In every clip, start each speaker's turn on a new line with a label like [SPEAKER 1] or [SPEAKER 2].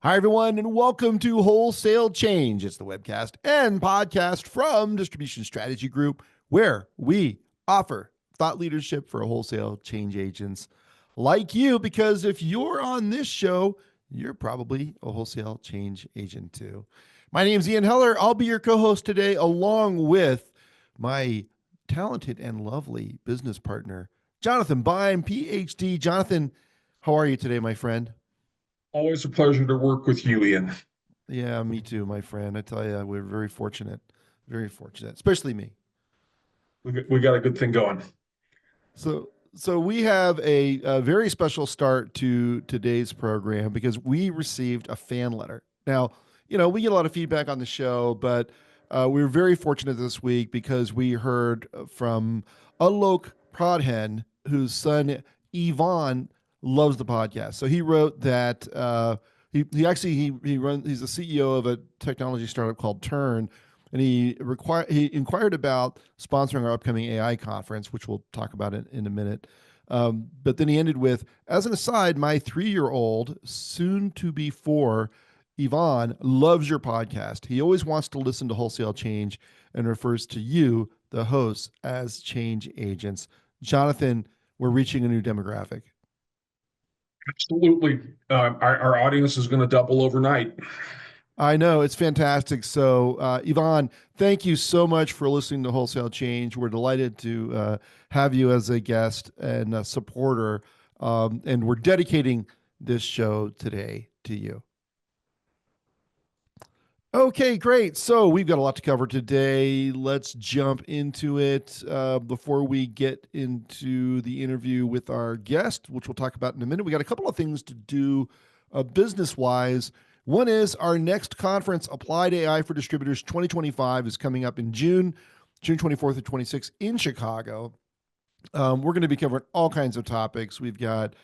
[SPEAKER 1] Hi, everyone, and welcome to Wholesale Change. It's the webcast and podcast from Distribution Strategy Group, where we offer thought leadership for wholesale change agents like you. Because if you're on this show, you're probably a wholesale change agent too. My name is Ian Heller. I'll be your co host today, along with my talented and lovely business partner, Jonathan Bime, PhD. Jonathan, how are you today, my friend?
[SPEAKER 2] Always a pleasure to work with you, Ian.
[SPEAKER 1] Yeah, me too, my friend. I tell you, we're very fortunate, especially me.
[SPEAKER 2] We got a good thing going.
[SPEAKER 1] So we have a very special start to today's program because we received a fan letter. Now, we get a lot of feedback on the show, but we were very fortunate this week because we heard from Alok Pradhan, whose son Yvonne loves the podcast. So he wrote that he's the CEO of a technology startup called Turn, and he inquired about sponsoring our upcoming AI conference, which we'll talk about in a minute. But then he ended with, as an aside, my 3-year-old, soon to be 4, Yvonne, loves your podcast. He always wants to listen to Wholesale Change and refers to you, the hosts, as change agents. Jonathan, we're reaching a new demographic.
[SPEAKER 2] Absolutely. Our audience is going to double overnight.
[SPEAKER 1] I know, it's fantastic. So, Yvonne, thank you so much for listening to Wholesale Change. We're delighted to have you as a guest and a supporter. And we're dedicating this show today to you. Okay, great. So we've got a lot to cover today. Let's jump into it. Before we get into the interview with our guest, which we'll talk about in a minute, we got a couple of things to do business wise. One is our next conference, Applied AI for Distributors 2025, is coming up in June 24th and 26th in Chicago. We're going to be covering all kinds of topics. We've got,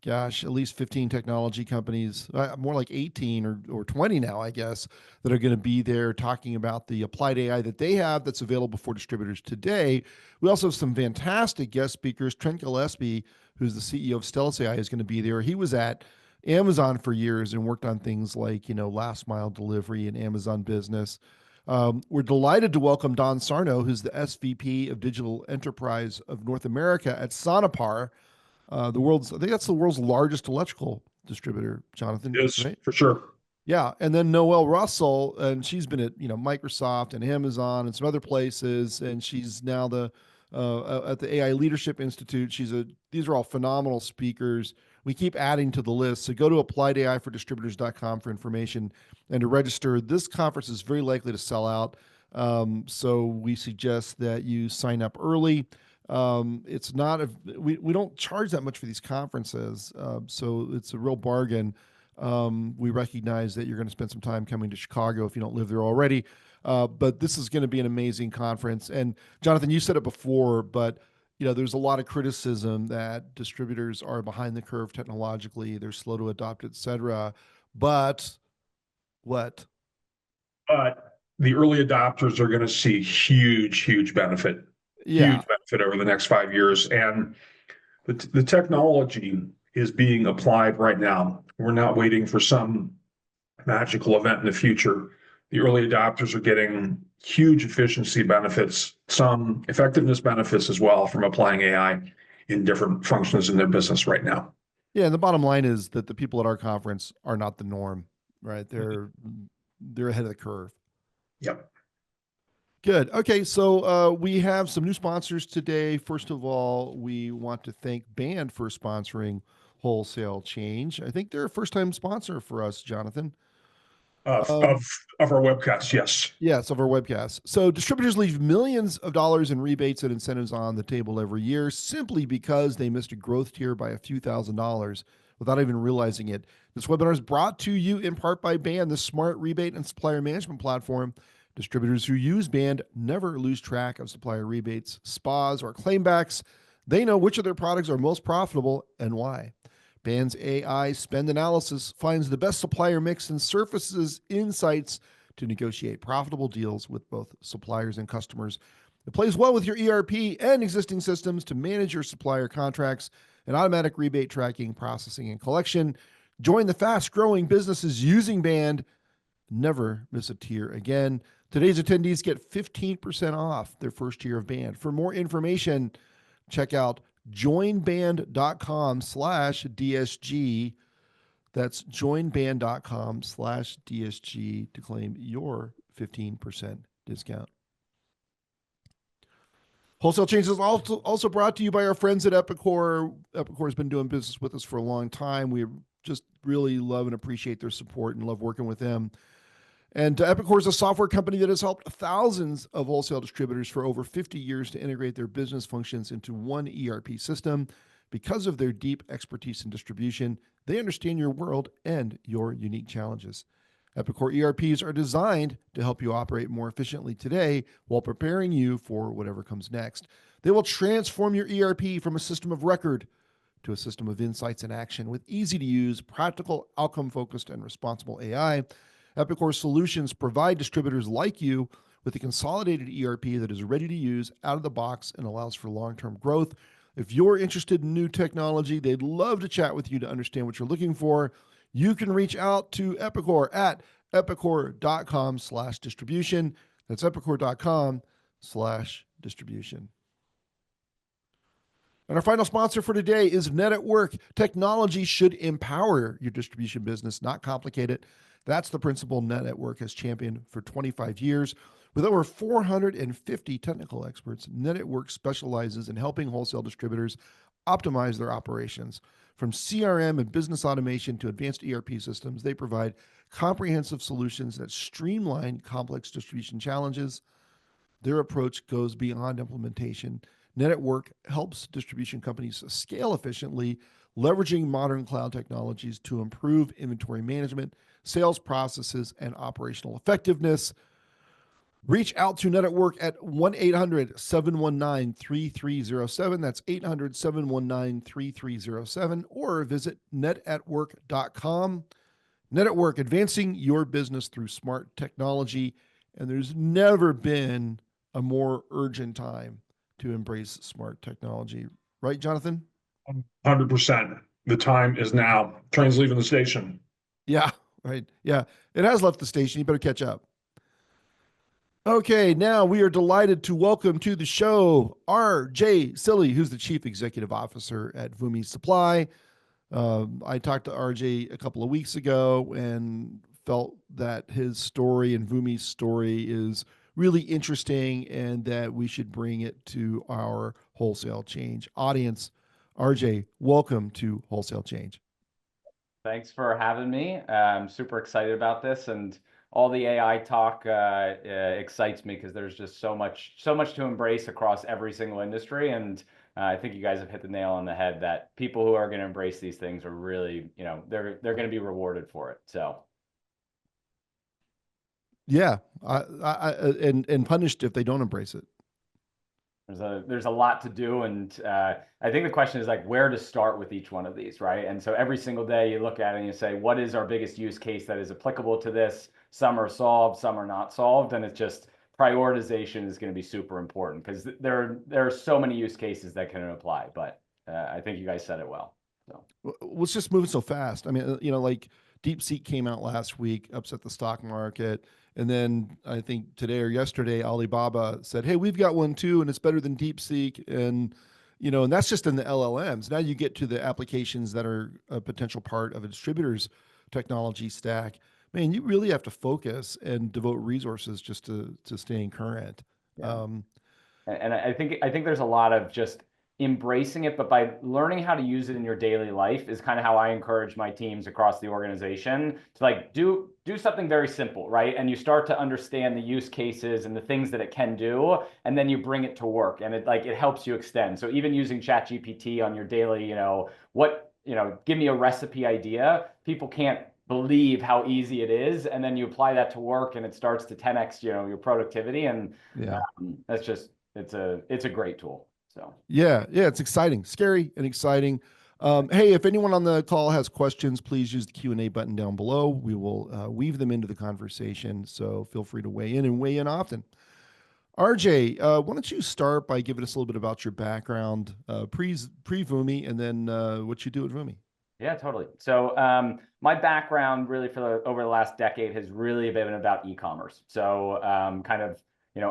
[SPEAKER 1] gosh, at least 15 technology companies, more like 18 or 20 now, I guess, that are going to be there talking about the applied AI that they have that's available for distributors today. We also have some fantastic guest speakers. Trent Gillespie, who's the CEO of Stellus AI, is going to be there. He was at Amazon for years and worked on things like, last mile delivery and Amazon business. We're delighted to welcome Don Sarno, who's the SVP of Digital Enterprise of North America at Sonopar, I think that's the world's largest electrical distributor, Jonathan,
[SPEAKER 2] Is
[SPEAKER 1] right?
[SPEAKER 2] for sure.
[SPEAKER 1] Yeah. And then Noelle Russell, and she's been at, Microsoft and Amazon and some other places. And she's now at the AI Leadership Institute. These are all phenomenal speakers. We keep adding to the list. So go to appliedAIfordistributors.com for information and to register. This conference is very likely to sell out. So we suggest that you sign up early. It's not we don't charge that much for these conferences, so it's a real bargain. We recognize that you're going to spend some time coming to Chicago if you don't live there already, but this is going to be an amazing conference. And Jonathan, you said it before, but there's a lot of criticism that distributors are behind the curve technologically, they're slow to adopt, et cetera. But what?
[SPEAKER 2] But the early adopters are going to see huge benefit,
[SPEAKER 1] Yeah.
[SPEAKER 2] over the next 5 years. And the technology is being applied right now. We're not waiting for some magical event in the future. The early adopters are getting huge efficiency benefits, some effectiveness benefits as well from applying AI in different functions in their business right now.
[SPEAKER 1] Yeah, and the bottom line is that the people at our conference are not the norm, right? They're ahead of the curve.
[SPEAKER 2] Yep.
[SPEAKER 1] Good. Okay, so we have some new sponsors today. First of all, we want to thank Band for sponsoring Wholesale Change. I think they're a first-time sponsor for us, Jonathan.
[SPEAKER 2] Of
[SPEAKER 1] Um,
[SPEAKER 2] of of our webcast, yes.
[SPEAKER 1] yes, of our webcast. So distributors leave millions of dollars in rebates and incentives on the table every year simply because they missed a growth tier by a few $1,000s without even realizing it. This webinar is brought to you in part by Band, the smart rebate and supplier management platform. Distributors who use Band never lose track of supplier rebates, spas, or claimbacks. They know which of their products are most profitable and why. Band's AI spend analysis finds the best supplier mix and surfaces insights to negotiate profitable deals with both suppliers and customers. It plays well with your ERP and existing systems to manage your supplier contracts and automatic rebate tracking, processing, and collection. Join the fast growing businesses using Band. Never miss a tier again. Today's attendees get 15% off their first year of Band. For more information, check out joinband.com/DSG. That's joinband.com/DSG to claim your 15% discount. Wholesale Change is also brought to you by our friends at Epicor. Epicor has been doing business with us for a long time. We just really love and appreciate their support and love working with them. And Epicor is a software company that has helped thousands of wholesale distributors for over 50 years to integrate their business functions into one ERP system. Because of their deep expertise in distribution, they understand your world and your unique challenges. Epicor ERPs are designed to help you operate more efficiently today while preparing you for whatever comes next. They will transform your ERP from a system of record to a system of insights and action with easy-to-use, practical, outcome-focused, and responsible AI. Epicor solutions provide distributors like you with a consolidated ERP that is ready to use out of the box and allows for long-term growth. If you're interested in new technology, they'd love to chat with you to understand what you're looking for. You can reach out to Epicor at epicor.com/distribution. That's epicor.com/distribution. And our final sponsor for today is Net at Work. Technology should empower your distribution business, not complicate it. That's the principle Net at Work has championed for 25 years. With over 450 technical experts, Net at Work specializes in helping wholesale distributors optimize their operations. From CRM and business automation to advanced ERP systems, they provide comprehensive solutions that streamline complex distribution challenges. Their approach goes beyond implementation. Net at Work helps distribution companies scale efficiently, leveraging modern cloud technologies to improve inventory management, sales processes, and operational effectiveness. Reach out to Net at Work at 1-800-719-3307. That's 800-719-3307, or visit netatwork.com. Net at Work, advancing your business through smart technology. And there's never been a more urgent time to embrace smart technology. Right, Jonathan?
[SPEAKER 2] 100%. The time is now. Train's leaving the station.
[SPEAKER 1] Yeah, right. Yeah, it has left the station. You better catch up. Okay, now we are delighted to welcome to the show RJ Cilley, who's the Chief Executive Officer at Voomi Supply. I talked to RJ a couple of weeks ago and felt that his story and Voomi's story is really interesting and that we should bring it to our Wholesale Change audience. RJ, welcome to Wholesale Change.
[SPEAKER 3] Thanks for having me. I'm super excited about this, and all the AI talk excites me because there's just so much to embrace across every single industry. And I think you guys have hit the nail on the head that people who are going to embrace these things are really, they're going to be rewarded for it. So.
[SPEAKER 1] Yeah, and punished if they don't embrace it.
[SPEAKER 3] There's a lot to do, and I think the question is like where to start with each one of these, right? And so every single day you look at it and you say, what is our biggest use case that is applicable to this? Some are solved, some are not solved, and it's just prioritization is going to be super important because there are so many use cases that can apply. But I think you guys said it well. So
[SPEAKER 1] let's just move so fast. I mean, like DeepSeek came out last week, upset the stock market. And then I think today or yesterday, Alibaba said, hey, we've got one too, and it's better than DeepSeek. And, and that's just in the LLMs. Now you get to the applications that are a potential part of a distributor's technology stack. Man, you really have to focus and devote resources just to staying current.
[SPEAKER 3] Yeah. And I think there's a lot of just embracing it, but by learning how to use it in your daily life is kind of how I encourage my teams across the organization to like do something very simple, right? And you start to understand the use cases and the things that it can do, and then you bring it to work, and it helps you extend. So even using ChatGPT on your daily, give me a recipe idea. People can't believe how easy it is, and then you apply that to work, and it starts to 10x, your productivity, and that's just it's a great tool. So
[SPEAKER 1] yeah, it's exciting, scary and exciting. Hey, if anyone on the call has questions, please use the Q&A button down below. We will weave them into the conversation, so feel free to weigh in often. RJ, why don't you start by giving us a little bit about your background, pre-Voomi, and then what you do at Voomi?
[SPEAKER 3] Yeah, totally. So my background really over the last decade has really been about e-commerce. So kind of,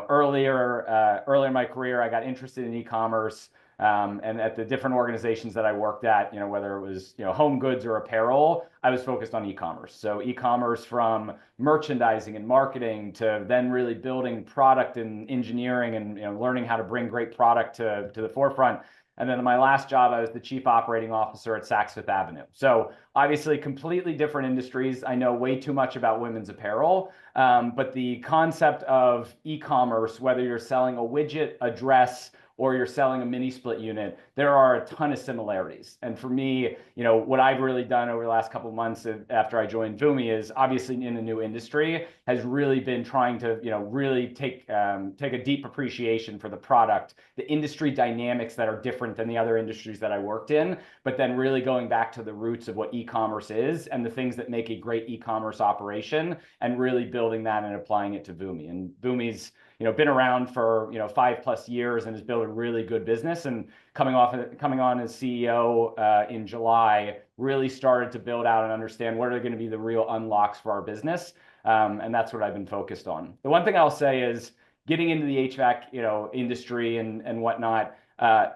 [SPEAKER 3] earlier in my career, I got interested in e-commerce. And at the different organizations that I worked at, whether it was, home goods or apparel, I was focused on e-commerce. So e-commerce from merchandising and marketing to then really building product and engineering and, learning how to bring great product to the forefront. And then in my last job, I was the chief operating officer at Saks Fifth Avenue. So obviously completely different industries. I know way too much about women's apparel, but the concept of e-commerce, whether you're selling a widget, a dress, or you're selling a mini split unit, there are a ton of similarities. And for me, what I've really done over the last couple of months after I joined Voomi is obviously in a new industry has really been trying to, really take a deep appreciation for the product, the industry dynamics that are different than the other industries that I worked in, but then really going back to the roots of what e-commerce is and the things that make a great e-commerce operation and really building that and applying it to Voomi. And Voomi's been around for 5+ years and has built a really good business. And coming on as CEO in July, really started to build out and understand what are going to be the real unlocks for our business, and that's what I've been focused on. The one thing I'll say is getting into the HVAC industry and whatnot.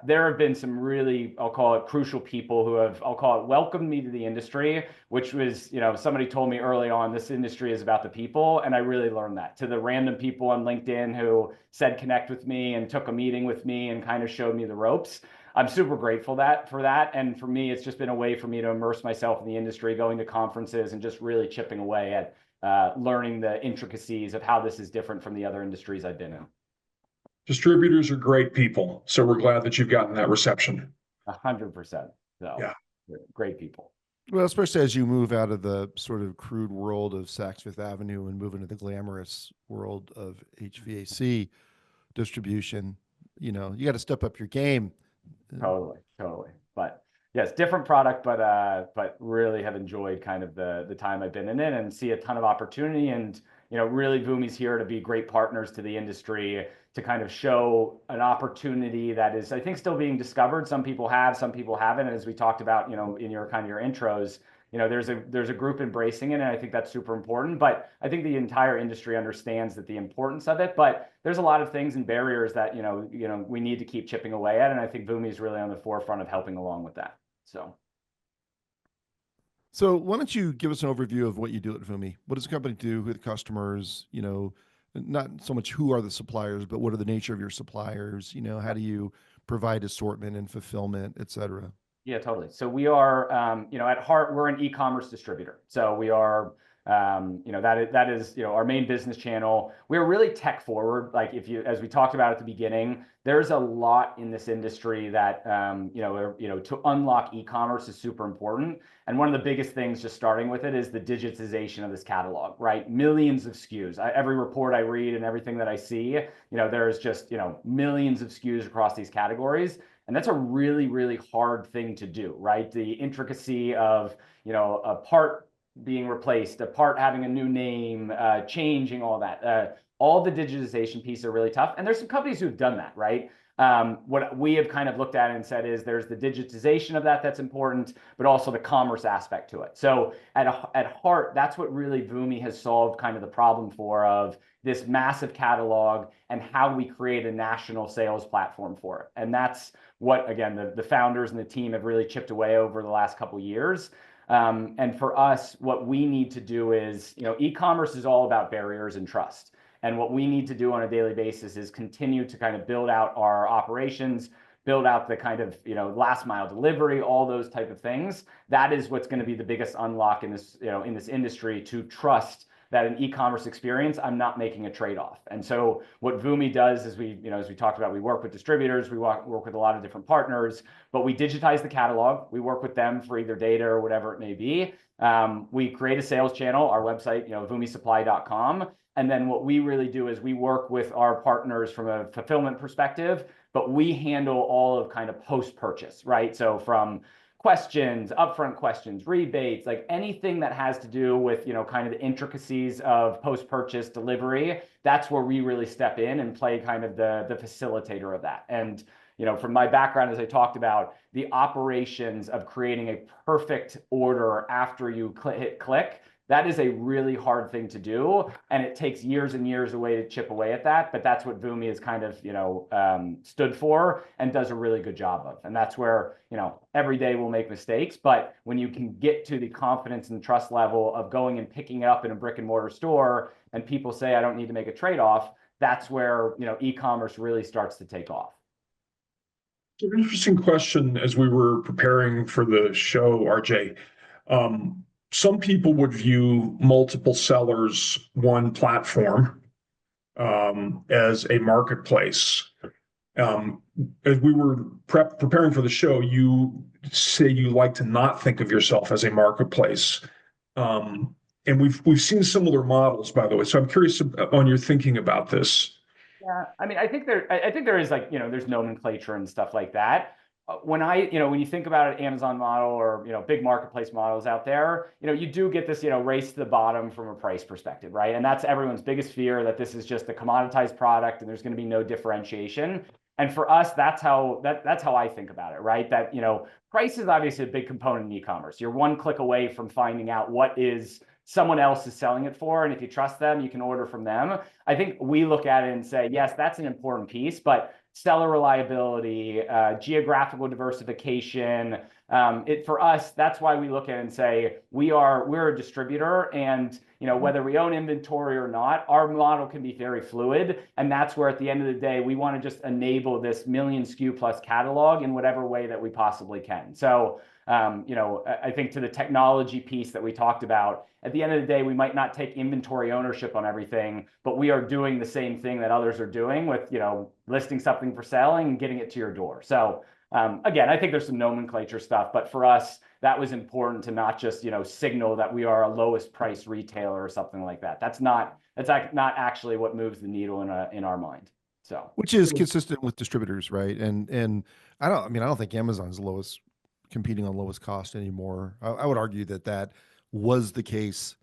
[SPEAKER 3] There have been some really, I'll call it crucial people who have, I'll call it welcomed me to the industry, which was, somebody told me early on, this industry is about the people. And I really learned that. To the random people on LinkedIn who said, connect with me and took a meeting with me and kind of showed me the ropes. I'm super grateful for that. And for me, it's just been a way for me to immerse myself in the industry, going to conferences and just really chipping away at learning the intricacies of how this is different from the other industries I've been in.
[SPEAKER 2] Distributors are great people, so we're glad that you've gotten that reception.
[SPEAKER 3] 100%. So
[SPEAKER 2] yeah,
[SPEAKER 3] great people.
[SPEAKER 1] Well, especially as you move out of the sort of crude world of Saks Fifth Avenue and move into the glamorous world of HVAC distribution, you got to step up your game.
[SPEAKER 3] Totally. But yes, different product, but really have enjoyed kind of the time I've been in it and see a ton of opportunity. And really Voomi's here to be great partners to the industry, to kind of show an opportunity that is, I think, still being discovered. Some people have, some people haven't. And as we talked about, in your intros, there's a group embracing it, and I think that's super important. But I think the entire industry understands the importance of it. But there's a lot of things and barriers that we need to keep chipping away at, and I think Voomi is really on the forefront of helping along with that.
[SPEAKER 1] So why don't you give us an overview of what you do at Voomi? What does the company do? Who are the customers? Not so much who are the suppliers, but what are the nature of your suppliers? How do you provide assortment and fulfillment, et cetera?
[SPEAKER 3] Yeah, totally. So we are, at heart, we're an e-commerce distributor. So we are, that is, our main business channel. We're really tech forward. Like as we talked about at the beginning, there's a lot in this industry that, to unlock e-commerce is super important. And one of the biggest things, just starting with it, is the digitization of this catalog, right? Millions of SKUs. Every report I read and everything that I see, there's just, millions of SKUs across these categories. And that's a really, really hard thing to do, right? The intricacy of, a part being replaced, a part having a new name, changing all that. All the digitization pieces are really tough. And there's some companies who've done that, right? What we have kind of looked at and said is there's the digitization of that's important, but also the commerce aspect to it. So at heart, that's what really Voomi has solved kind of the problem for, of this massive catalog and how we create a national sales platform for it. And that's what, again, the founders and the team have really chipped away over the last couple of years. And for us, what we need to do is, e-commerce is all about barriers and trust. And what we need to do on a daily basis is continue to kind of build out our operations, build out the kind of, last mile delivery, all those type of things. That is what's going to be the biggest unlock in this, in this industry, to trust that an e-commerce experience, I'm not making a trade-off. And so what Voomi does is as we talked about, we work with distributors, we work with a lot of different partners, but we digitize the catalog. We work with them for either data or whatever it may be. We create a sales channel, our website, VoomiSupply.com. And then what we really do is we work with our partners from a fulfillment perspective, but we handle all of kind of post-purchase, right? So from questions, upfront questions, rebates, like anything that has to do with, kind of the intricacies of post-purchase delivery, that's where we really step in and play kind of the facilitator of that. And, from my background, as I talked about, the operations of creating a perfect order after you hit click, that is a really hard thing to do, and it takes years and years away to chip away at that. But that's what Voomi has kind of, stood for and does a really good job of. And that's where, every day we'll make mistakes, but when you can get to the confidence and trust level of going and picking it up in a brick and mortar store, and people say, I don't need to make a trade-off, that's where, e-commerce really starts to take off.
[SPEAKER 2] An interesting question as we were preparing for the show, RJ. Some people would view multiple sellers, one platform, as a marketplace. As we were preparing for the show, you say you like to not think of yourself as a marketplace. And we've seen similar models, by the way. So I'm curious on your thinking about this.
[SPEAKER 3] Yeah, I mean, I think there is there's nomenclature and stuff like that. When you think about an Amazon model or, big marketplace models out there, you do get this, race to the bottom from a price perspective, right? And that's everyone's biggest fear, that this is just a commoditized product and there's going to be no differentiation. And for us, that's how I think about it, right? That, price is obviously a big component in e-commerce. You're one click away from finding out what is someone else is selling it for. And if you trust them, you can order from them. I think we look at it and say, yes, that's an important piece, but seller reliability, geographical diversification, for us, that's why we look at it and say, we're a distributor, and whether we own inventory or not, our model can be very fluid. And that's where at the end of the day, we want to just enable this million SKU plus catalog in whatever way that we possibly can. So I think to the technology piece that we talked about, at the end of the day, we might not take inventory ownership on everything, but we are doing the same thing that others are doing with, listing something for selling and getting it to your door. So again, I think there's some nomenclature stuff, but for us, that was important to not just, signal that we are a lowest price retailer or something like that. That's not actually what moves the needle in our mind. So,
[SPEAKER 1] which is consistent with distributors, right? And I don't think Amazon's competing on lowest cost anymore. I would argue that was the case,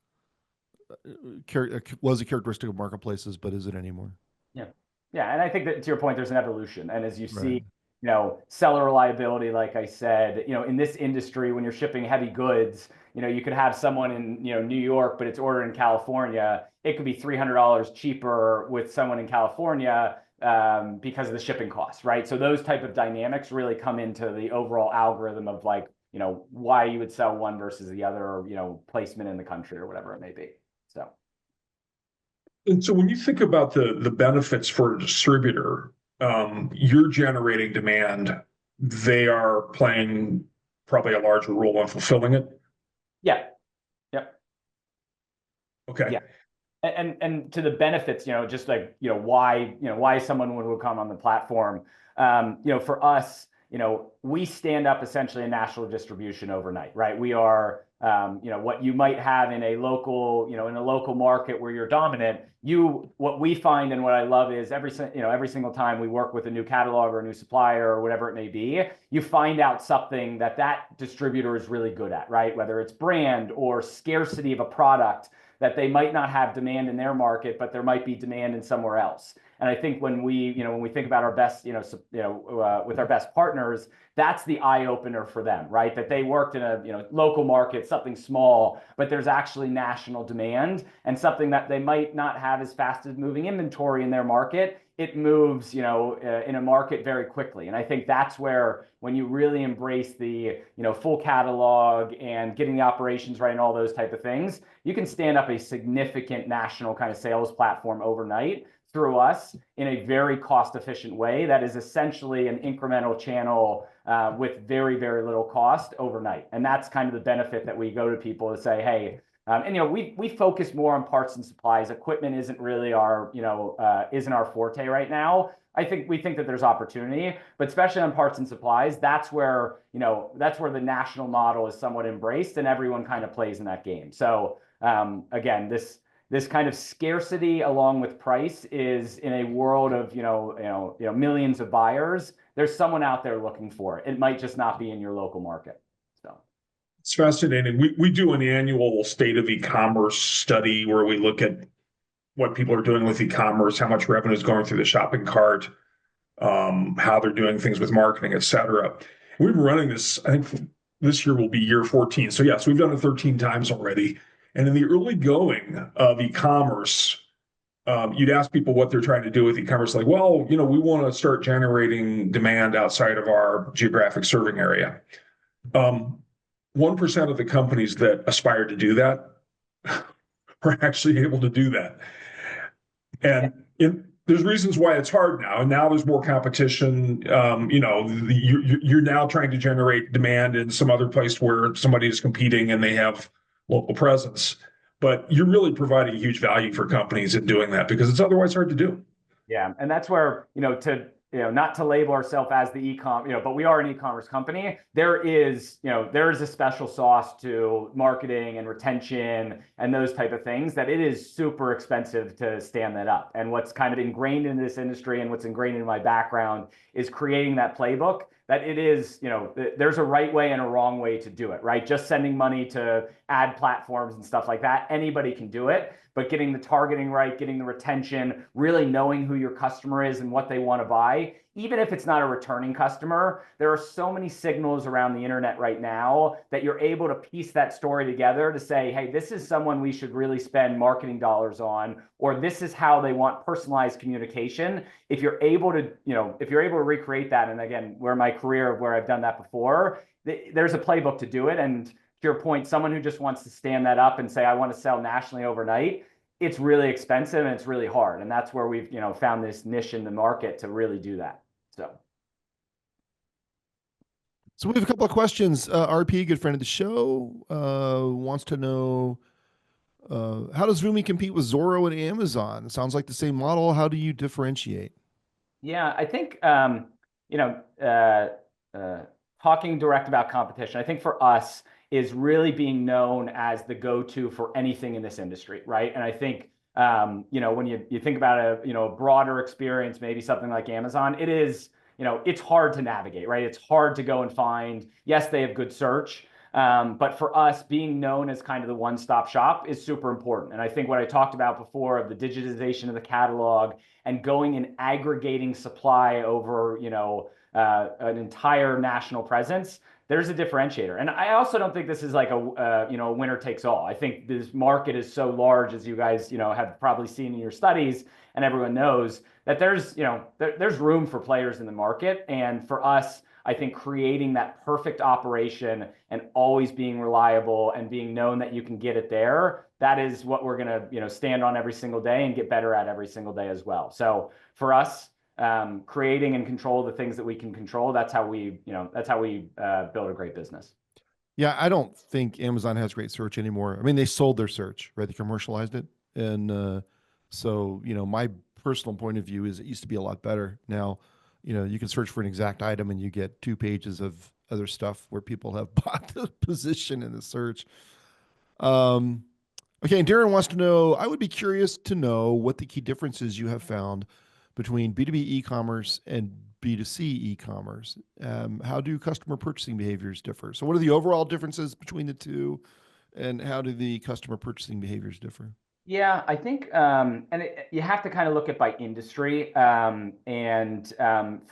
[SPEAKER 1] was a characteristic of marketplaces, but is it anymore?
[SPEAKER 3] Yeah. And I think that to your point, there's an evolution. And as you see, seller reliability, like I said, in this industry, when you're shipping heavy goods, you could have someone in, New York, but it's ordered in California. It could be $300 cheaper with someone in California because of the shipping costs, right? So those type of dynamics really come into the overall algorithm of why you would sell one versus the other, or, placement in the country or whatever it may be. So.
[SPEAKER 2] And so when you think about the benefits for a distributor, you're generating demand. They are playing probably a larger role in fulfilling it.
[SPEAKER 3] Yeah. Yep.
[SPEAKER 2] Okay.
[SPEAKER 3] Yeah. And to the benefits, just why someone would come on the platform. For us, we stand up essentially a national distribution overnight, right? We are, what you might have in a local market where you're dominant. What we find and what I love is every single time we work with a new catalog or a new supplier or whatever it may be, you find out something that distributor is really good at, right? Whether it's brand or scarcity of a product that they might not have demand in their market, but there might be demand in somewhere else. And I think when we think about our best, with our best partners, that's the eye opener for them, right? That they worked in a local market, something small, but there's actually national demand, and something that they might not have as fast as moving inventory in their market. It moves, in a market very quickly. And I think that's where, when you really embrace the, full catalog and getting the operations right and all those type of things, you can stand up a significant national kind of sales platform overnight through us in a very cost-efficient way that is essentially an incremental channel with very, very little cost overnight. And that's kind of the benefit that we go to people to say, hey, we focus more on parts and supplies. Equipment isn't really our forte right now. We think that there's opportunity, but especially on parts and supplies, that's where the national model is somewhat embraced, and everyone kind of plays in that game. So again, this kind of scarcity along with price is in a world of millions of buyers. There's someone out there looking for it. It might just not be in your local market. So
[SPEAKER 2] it's fascinating. We do an annual state of e-commerce study where we look at what people are doing with e-commerce, how much revenue is going through the shopping cart. how they're doing things with marketing, et cetera. We've been running this, I think this year will be year 14. So yes, we've done it 13 times already. And in the early going of e-commerce, you'd ask people what they're trying to do with e-commerce, like, well, we want to start generating demand outside of our geographic serving area. 1% of the companies that aspire to do that are actually able to do that. And there's reasons why it's hard now. And now there's more competition. You're now trying to generate demand in some other place where somebody is competing and they have local presence. But you're really providing huge value for companies in doing that because it's otherwise hard to do.
[SPEAKER 3] Yeah, and that's where, not to label ourselves as the e-com, but we are an e-commerce company. There is a special sauce to marketing and retention and those type of things that it is super expensive to stand that up. And what's kind of ingrained in this industry and what's ingrained in my background is creating that playbook that it is, there's a right way and a wrong way to do it, right? Just sending money to ad platforms and stuff like that, anybody can do it. But getting the targeting right, getting the retention, really knowing who your customer is and what they want to buy, even if it's not a returning customer, there are so many signals around the internet right now that you're able to piece that story together to say, hey, this is someone we should really spend marketing dollars on, or this is how they want personalized communication. If you're able to, recreate that, and again, where I've done that before, there's a playbook to do it. And to your point, someone who just wants to stand that up and say, I want to sell nationally overnight, it's really expensive and it's really hard. And that's where we've, found this niche in the market to really do that.
[SPEAKER 1] So we have a couple of questions. RP, good friend of the show, wants to know, how does Voomi compete with Zorro and Amazon? It sounds like the same model. How do you differentiate?
[SPEAKER 3] Yeah, I think, talking direct about competition, I think for us, is really being known as the go-to for anything in this industry, right? And I think, when you think about a broader experience, maybe something like Amazon, it is, it's hard to navigate, right? It's hard to go and find. Yes, they have good search, but for us, being known as kind of the one-stop shop is super important. And I think what I talked about before of the digitization of the catalog and going and aggregating supply over, an entire national presence, there's a differentiator. And I also don't think this is like a winner takes all. I think this market is so large, as you guys, have probably seen in your studies, and everyone knows that there's room for players in the market. And for us, I think creating that perfect operation and always being reliable and being known that you can get it there, that is what we're going to, stand on every single day and get better at every single day as well. So for us, creating and control the things that we can control, that's how we build a great business.
[SPEAKER 1] Yeah, I don't think Amazon has great search anymore. I mean, they sold their search, right? They commercialized it. And so, my personal point of view is it used to be a lot better. Now, you can search for an exact item and you get 2 pages of other stuff where people have bought the position in the search. Okay, and Darren wants to know, I would be curious to know what the key differences you have found between B2B e-commerce and B2C e-commerce. How do customer purchasing behaviors differ? So what are the overall differences between the two, and how do the customer purchasing behaviors differ?
[SPEAKER 3] Yeah, I think, you have to kind of look at by industry. For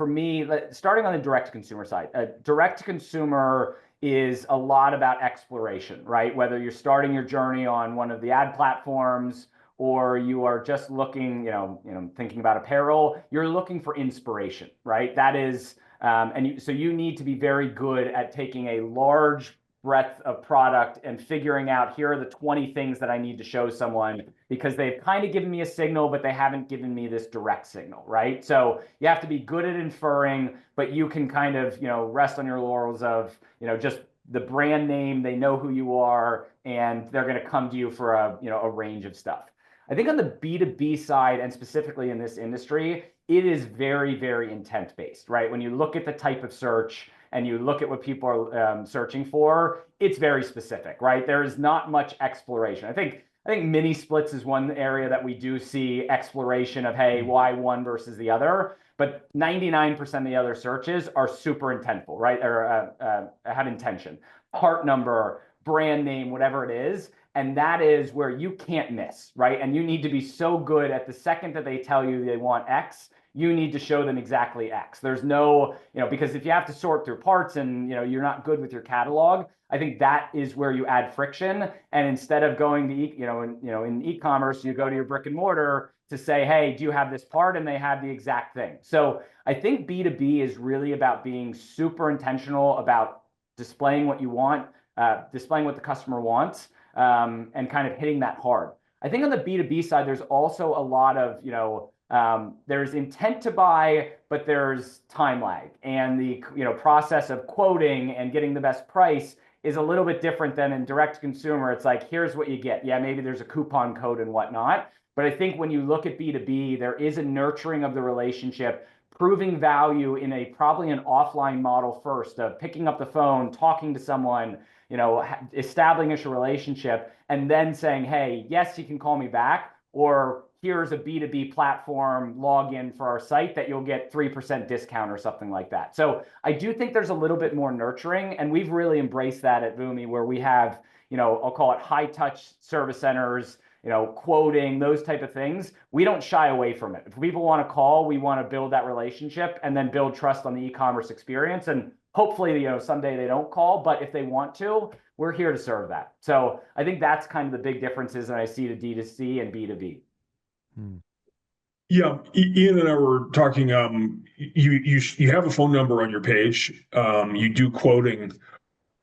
[SPEAKER 3] me, starting on the direct-to-consumer side, direct-to-consumer is a lot about exploration, right? Whether you're starting your journey on one of the ad platforms or you are just looking, thinking about apparel, you're looking for inspiration, right? That is, so you need to be very good at taking a large breadth of product and figuring out, here are the 20 things that I need to show someone because they've kind of given me a signal, but they haven't given me this direct signal, right? So you have to be good at inferring, but you can kind of, rest on your laurels of, just the brand name, they know who you are, and they're going to come to you for a range of stuff. I think on the B2B side, and specifically in this industry, it is very, very intent-based, right? When you look at the type of search and you look at what people are searching for, it's very specific, right? There is not much exploration. I think mini splits is one area that we do see exploration of, hey, why one versus the other? But 99% of the other searches are super intentful, right? Or have intention. Part number, brand name, whatever it is. And that is where you can't miss, right? And you need to be so good at the second that they tell you they want X, you need to show them exactly X. There's no, because if you have to sort through parts and, you're not good with your catalog, I think that is where you add friction. And instead of going to, in e-commerce, you go to your brick and mortar to say, hey, do you have this part? And they have the exact thing. So I think B2B is really about being super intentional about displaying what you want, displaying what the customer wants, and kind of hitting that hard. I think on the B2B side, there's also a lot of, there's intent to buy, but there's time lag. And the process of quoting and getting the best price is a little bit different than in direct to consumer. It's like, here's what you get. Yeah, maybe there's a coupon code and whatnot. But I think when you look at B2B, there is a nurturing of the relationship, proving value in probably an offline model first, of picking up the phone, talking to someone, establishing a relationship, and then saying, hey, yes, you can call me back, or here's a B2B platform login for our site that you'll get 3% discount or something like that. So I do think there's a little bit more nurturing, and we've really embraced that at Voomi, where we have, I'll call it high touch service centers, quoting, those type of things. We don't shy away from it. If people want to call, we want to build that relationship and then build trust on the e-commerce experience. And hopefully, someday they don't call, but if they want to, we're here to serve that. So I think that's kind of the big differences that I see to D2C and B2B.
[SPEAKER 2] Yeah, Ian and I were talking. You have a phone number on your page. You do quoting.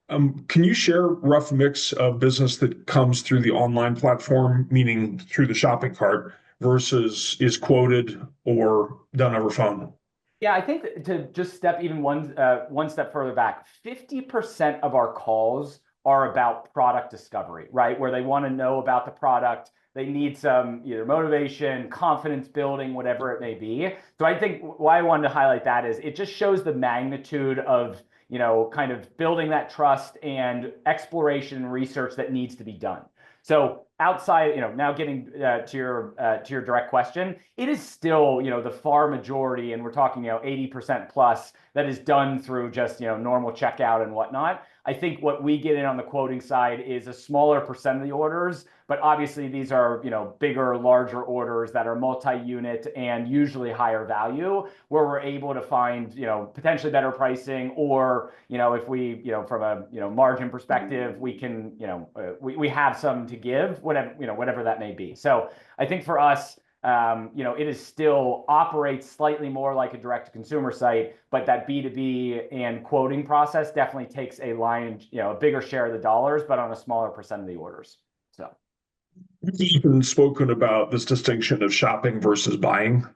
[SPEAKER 2] Can you share a rough mix of business that comes through the online platform, meaning through the shopping cart, versus is quoted or done over phone?
[SPEAKER 3] Yeah, I think to just step even one step further back, 50% of our calls are about product discovery, right? Where they want to know about the product. They need some either motivation, confidence building, whatever it may be. So I think why I wanted to highlight that is it just shows the magnitude of, kind of building that trust and exploration and research that needs to be done. So outside, now getting to your direct question, it is still, the far majority, and we're talking, 80% plus, that is done through just, normal checkout and whatnot. I think what we get in on the quoting side is a smaller percent of the orders, but obviously these are, bigger, larger orders that are multi-unit and usually higher value, where we're able to find, potentially better pricing, or, if we, from a, margin perspective, we can, we have some to give, whatever that may be. So I think for us, it is still operates slightly more like a direct to consumer site, but that B2B and quoting process definitely takes a bigger share of the dollars, but on a smaller percent of the orders. So
[SPEAKER 2] You've been spoken about this distinction of shopping versus buying.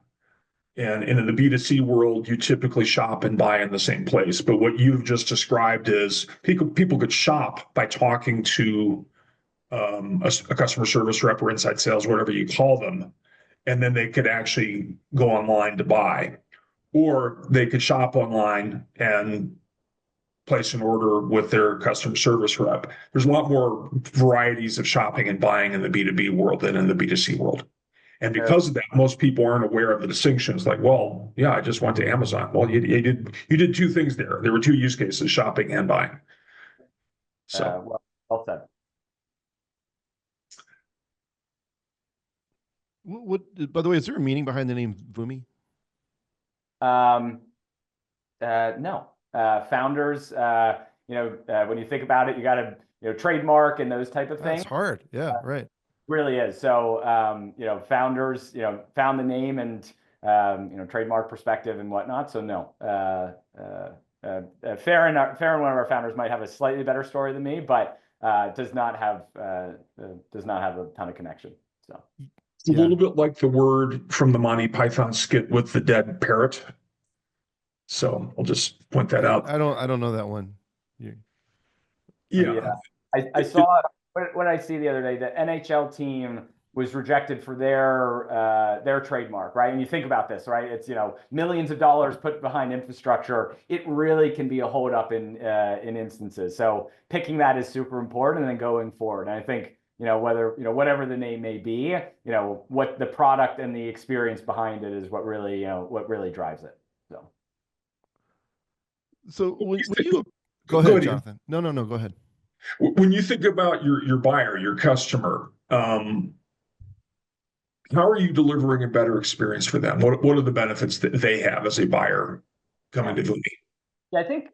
[SPEAKER 2] And in the B2C world, you typically shop and buy in the same place. But what you've just described is people could shop by talking to a customer service rep or inside sales, whatever you call them, and then they could actually go online to buy, or they could shop online and place an order with their customer service rep. There's a lot more varieties of shopping and buying in the B2B world than in the B2C world. And because of that, most people aren't aware of the distinctions. Like, well, yeah, I just went to Amazon. Well, you did two things there. There were two use cases: shopping and buying. So,
[SPEAKER 3] well said.
[SPEAKER 1] What, by the way, is there a meaning behind the name Voomi?
[SPEAKER 3] No. Founders, when you think about it, you got to, trademark and those type of things.
[SPEAKER 1] That's hard. Yeah, right.
[SPEAKER 3] Really is. So, founders, found the name and, trademark perspective and whatnot. So no, Farron, one of our founders, might have a slightly better story than me, but does not have a ton of connection. So
[SPEAKER 2] it's a little bit like the word from the Monty Python skit with the dead parrot. So I'll just point that out.
[SPEAKER 1] I don't know that one.
[SPEAKER 2] Yeah.
[SPEAKER 3] I saw, what did I see the other day? The NHL team was rejected for their trademark, right? And you think about this, right? It's, millions of dollars put behind infrastructure. It really can be a hold up in instances. So picking that is super important, and then going forward. And I think, whatever the name may be, what the product and the experience behind it is what really drives it.
[SPEAKER 1] So when you go ahead, Jonathan. No, go ahead.
[SPEAKER 2] When you think about your buyer, your customer, how are you delivering a better experience for them? What are the benefits that they have as a buyer coming to Voomi?
[SPEAKER 3] Yeah, I think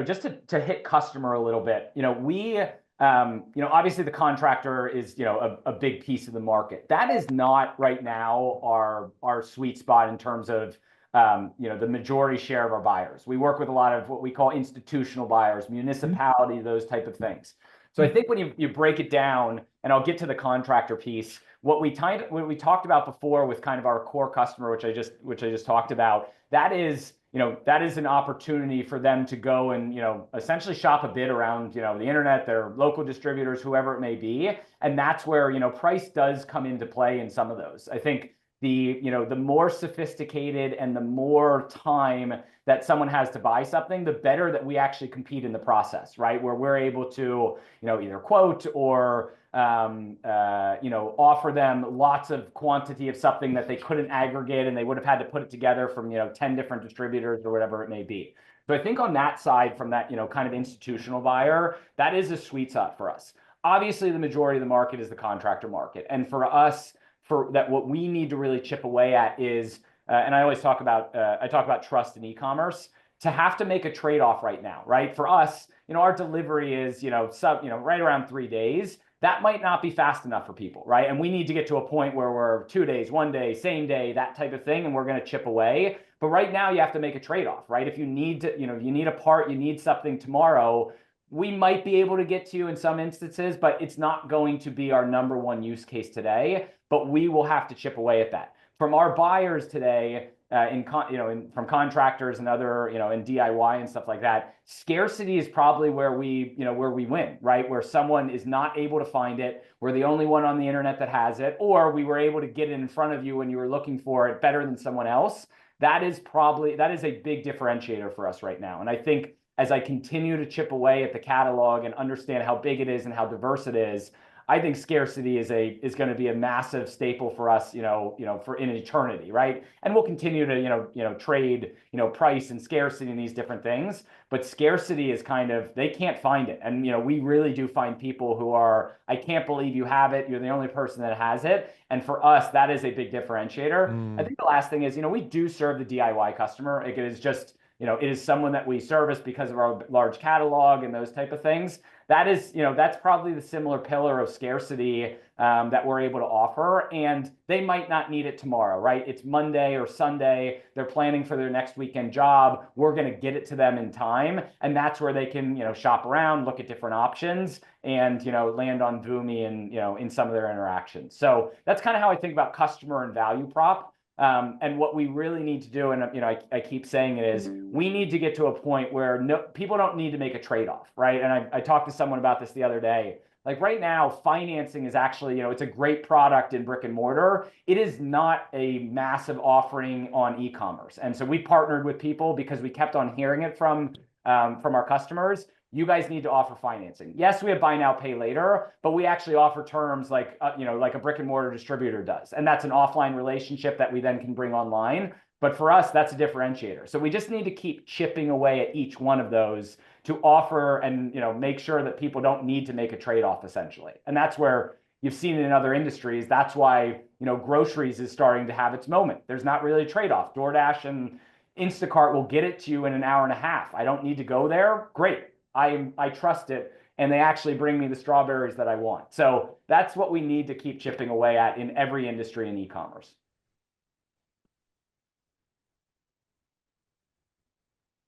[SPEAKER 3] just to hit customer a little bit, we obviously the contractor is a big piece of the market. That is not right now our sweet spot in terms of the majority share of our buyers. We work with a lot of what we call institutional buyers, municipality, those type of things. So I think when you break it down, and I'll get to the contractor piece, what we talked about before with kind of our core customer, which I just talked about, that is an opportunity for them to go and essentially shop a bit around the internet, their local distributors, whoever it may be, and that's where price does come into play in some of those. I think the more sophisticated and the more time that someone has to buy something, the better that we actually compete in the process, right? Where we're able to either quote or offer them lots of quantity of something that they couldn't aggregate and they would have had to put it together from 10 different distributors or whatever it may be. So I think on that side, from that kind of institutional buyer, that is a sweet spot for us. Obviously, the majority of the market is the contractor market, and for us, what we need to really chip away at is, and I always talk about trust in e-commerce. To have to make a trade-off right now, right? For us, our delivery is right around 3 days. That might not be fast enough for people, right? And we need to get to a point where we're 2 days, 1 day, same day, that type of thing, and we're going to chip away. But right now, you have to make a trade-off, right? If you need to, you need a part, you need something tomorrow, we might be able to get to you in some instances, but it's not going to be our number one use case today. But we will have to chip away at that. From our buyers today, from contractors and other, in DIY and stuff like that, scarcity is probably where we win, right? Where someone is not able to find it, we're the only one on the internet that has it, or we were able to get it in front of you when you were looking for it better than someone else. That is a big differentiator for us right now. And I think as I continue to chip away at the catalog and understand how big it is and how diverse it is, I think scarcity is going to be a massive staple for us, for in eternity, right? And we'll continue to, trade, price and scarcity and these different things. But scarcity is kind of, they can't find it. And, we really do find people who are, I can't believe you have it. You're the only person that has it. And for us, that is a big differentiator. I think the last thing is, we do serve the DIY customer. It is just, it is someone that we service because of our large catalog and those type of things. That is, that's probably the similar pillar of scarcity that we're able to offer. And they might not need it tomorrow, right? It's Monday or Sunday. They're planning for their next weekend job. We're going to get it to them in time. And that's where they can, shop around, look at different options and, land on Voomi and, in some of their interactions. So that's kind of how I think about customer and value prop. And what we really need to do, and I keep saying it, is we need to get to a point where people don't need to make a trade-off, right? And I talked to someone about this the other day. Like right now, financing is actually, it's a great product in brick and mortar. It is not a massive offering on e-commerce. And so we partnered with people because we kept on hearing it from our customers. You guys need to offer financing. Yes, we have buy now, pay later, but we actually offer terms like a brick and mortar distributor does. And that's an offline relationship that we then can bring online. But for us, that's a differentiator. So we just need to keep chipping away at each one of those to offer and make sure that people don't need to make a trade-off essentially. And that's where you've seen it in other industries. That's why groceries is starting to have its moment. There's not really a trade-off. DoorDash and Instacart will get it to you in an hour and a half. I don't need to go there. Great. I trust it, and they actually bring me the strawberries that I want. So that's what we need to keep chipping away at in every industry in e-commerce.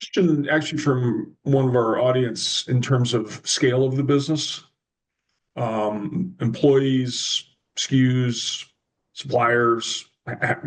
[SPEAKER 2] Question actually from one of our audience in terms of scale of the business, employees, SKUs, suppliers,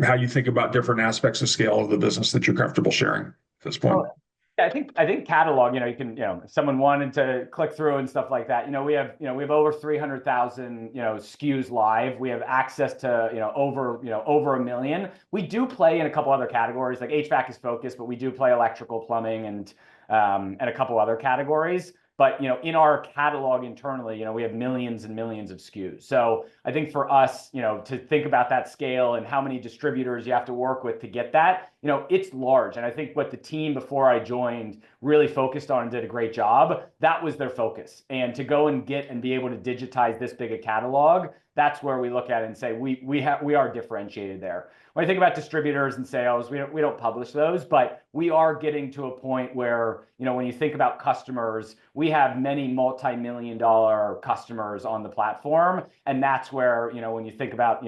[SPEAKER 2] how you think about different aspects of scale of the business that you're comfortable sharing at this point.
[SPEAKER 3] Well, yeah, I think catalog, you can, if someone wanted to click through and stuff like that, we have over 300,000, SKUs live. We have access to, over 1 million. We do play in a couple other categories, like HVAC is focused, but we do play electrical, plumbing, and a couple other categories. But, in our catalog internally, we have millions and millions of SKUs. So I think for us, to think about that scale and how many distributors you have to work with to get that, it's large. And I think what the team before I joined really focused on and did a great job, that was their focus. And to go and get and be able to digitize this big a catalog, that's where we look at it and say we are differentiated there. When I think about distributors and sales, we don't publish those, but we are getting to a point where, when you think about customers, we have many multi-million-dollar customers on the platform. And that's where, when you think about,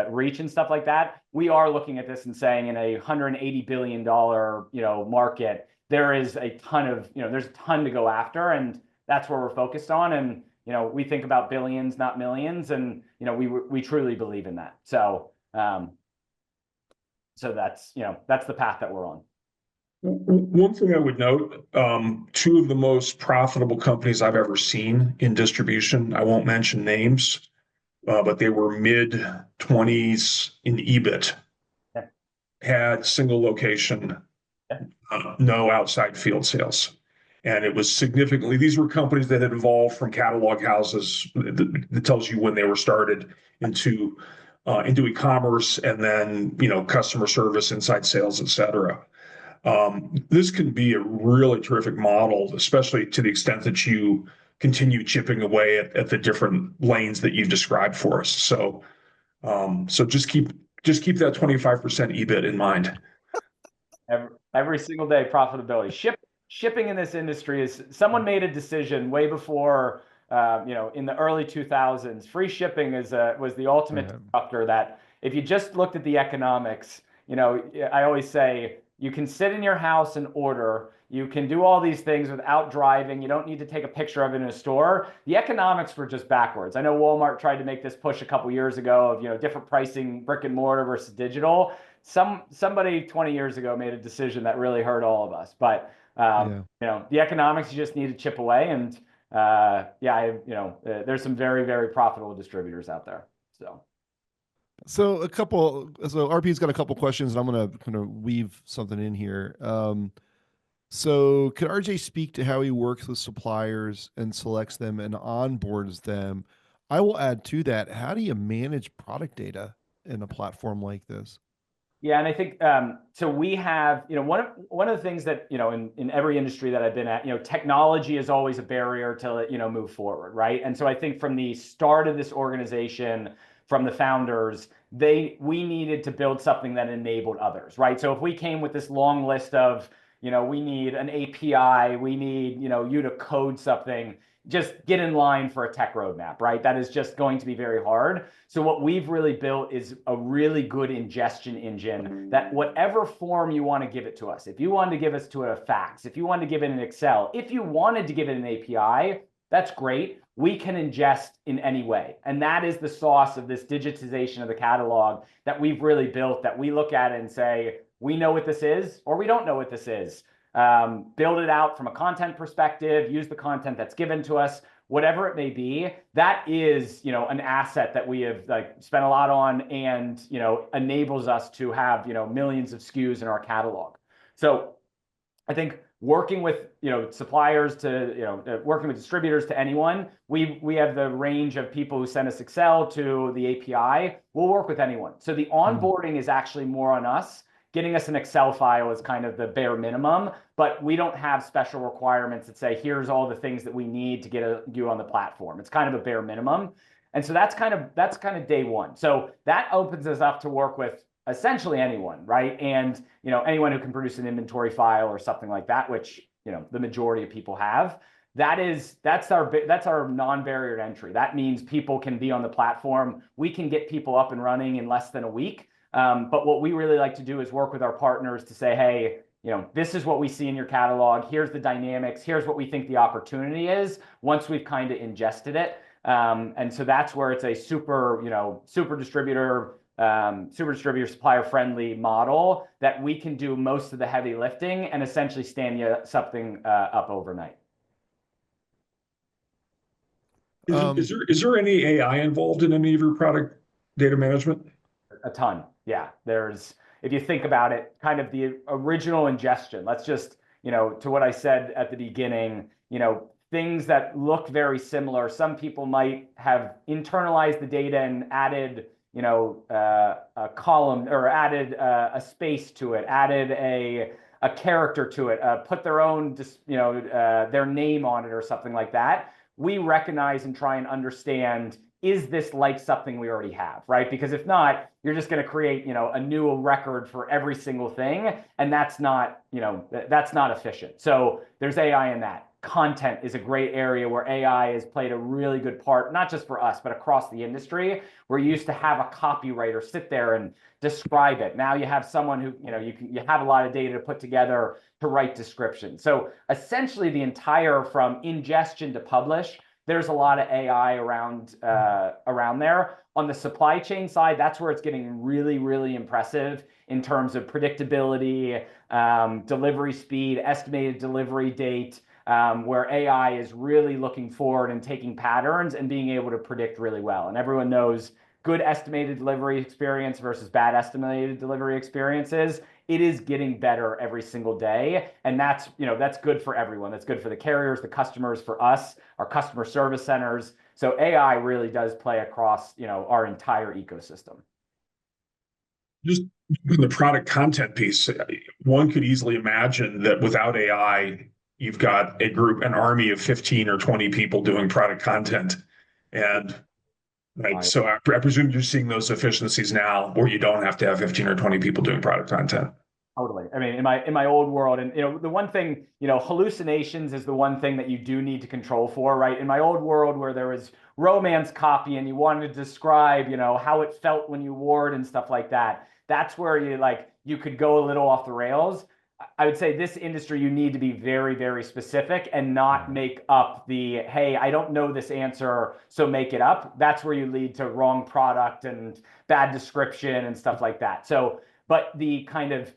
[SPEAKER 3] reach and stuff like that, we are looking at this and saying in a $180 billion, market, there is a ton of, there's a ton to go after. And that's where we're focused on. And, we think about billions, not millions. And, we truly believe in that. So that's the path that we're on.
[SPEAKER 2] One thing I would note, two of the most profitable companies I've ever seen in distribution, I won't mention names, but they were mid-20s in EBIT, had single location, no outside field sales. And it was significantly, these were companies that had evolved from catalog houses that tells you when they were started into e-commerce and then, customer service, inside sales, et cetera. This can be a really terrific model, especially to the extent that you continue chipping away at the different lanes that you've described for us. So just keep that 25% EBIT in mind.
[SPEAKER 3] Every single day, profitability. Shipping in this industry is, someone made a decision way before, in the early 2000s. Free shipping was the ultimate disruptor. That if you just looked at the economics, I always say you can sit in your house and order. You can do all these things without driving. You don't need to take a picture of it in a store. The economics were just backwards. I know Walmart tried to make this push a couple years ago of, different pricing, brick and mortar versus digital. Somebody 20 years ago made a decision that really hurt all of us. But the economics, you just need to chip away. And there's some very, very profitable distributors out there.
[SPEAKER 1] So RP's got a couple questions, and I'm going to kind of weave something in here. So could RJ speak to how he works with suppliers and selects them and onboards them? I will add to that, how do you manage product data in a platform like this?
[SPEAKER 3] Yeah, and I think so. We have, one of the things that, in every industry that I've been at, technology is always a barrier to move forward, right? And so I think from the start of this organization, from the founders, we needed to build something that enabled others, right? So if we came with this long list of, we need an API, we need, you to code something, just get in line for a tech roadmap, right? That is just going to be very hard. So what we've really built is a really good ingestion engine that whatever form you want to give it to us, if you wanted to give us to a fax, if you wanted to give it an Excel, if you wanted to give it an API, that's great. We can ingest in any way. And that is the sauce of this digitization of the catalog that we've really built, that we look at it and say, we know what this is, or we don't know what this is. Build it out from a content perspective, use the content that's given to us, whatever it may be. That is, an asset that we have spent a lot on and, enables us to have, millions of SKUs in our catalog. So I think working with, suppliers to, working with distributors to anyone, we have the range of people who send us Excel to the API. We'll work with anyone. So the onboarding is actually more on us. Getting us an Excel file is kind of the bare minimum, but we don't have special requirements that say, here's all the things that we need to get you on the platform. It's kind of a bare minimum. And so that's kind of day one. So that opens us up to work with essentially anyone, right? And, anyone who can produce an inventory file or something like that, which, the majority of people have. That's our non-barrier entry. That means people can be on the platform. We can get people up and running in less than a week. But what we really like to do is work with our partners to say, hey, this is what we see in your catalog. Here's the dynamics. Here's what we think the opportunity is once we've kind of ingested it. And so that's where it's a super distributor supplier friendly model that we can do most of the heavy lifting and essentially stand you something up overnight.
[SPEAKER 2] Is there any AI involved in any of your product data management?
[SPEAKER 3] A ton. Yeah. If you think about it, kind of the original ingestion, let's just, to what I said at the beginning, things that look very similar. Some people might have internalized the data and added, a column or added a space to it, added a character to it, put their own, their name on it or something like that, we recognize and try and understand, is this like something we already have, right? Because if not, you're just going to create, a new record for every single thing. And that's not, that's not efficient. So there's AI in that. Content is a great area where AI has played a really good part, not just for us, but across the industry, where you used to have a copywriter sit there and describe it. Now you have someone who, you have a lot of data to put together to write descriptions. So essentially the entire, from ingestion to publish, there's a lot of AI around there. On the supply chain side, that's where it's getting really, really impressive in terms of predictability, delivery speed, estimated delivery date, where AI is really looking forward and taking patterns and being able to predict really well. And everyone knows good estimated delivery experience versus bad estimated delivery experiences. It is getting better every single day. And that's good for everyone. That's good for the carriers, the customers, for us, our customer service centers. So AI really does play across, our entire ecosystem.
[SPEAKER 2] Just the product content piece, one could easily imagine that without AI, you've got an army of 15 or 20 people doing product content. And right, so I presume you're seeing those efficiencies now, where you don't have to have 15 or 20 people doing product content.
[SPEAKER 3] Totally. I mean, in my old world, and the one thing, hallucinations is the one thing that you do need to control for, right? In my old world, where there was romance copy and you wanted to describe, how it felt when you wore it and stuff like that, that's where you could go a little off the rails. I would say this industry, you need to be very, very specific and not make up the, hey, I don't know this answer, so make it up. That's where you lead to wrong product and bad description and stuff like that. So, but the kind of